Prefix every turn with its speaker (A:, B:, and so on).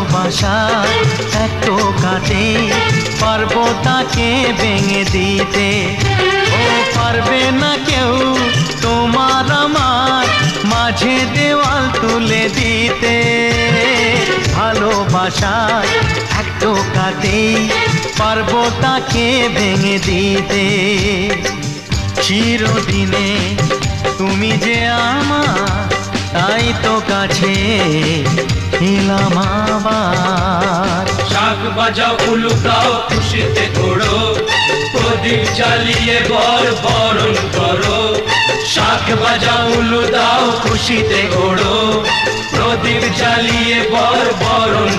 A: ভালোবাসার একটু কাটে পারবো তাকে ভেঙে দিতে। ও পারবে না কেউ তোমার আমার মাঝে দেওয়াল তুলে দিতে। ভালোবাসার একটু কাটে পারবো তাকে ভেঙে দিতে। চিরদিনে তুমি যে আমার, তাই তো কাছে এলাম আবার।
B: শাক বাজাও উলু দাও খুশিতে ঘোড়ো, প্রদীপ জ্বালিয়ে বরণ করো। শাক বাজাও উলু দাও খুশিতে ঘোড়ো, প্রদীপ জ্বালিয়ে বরণ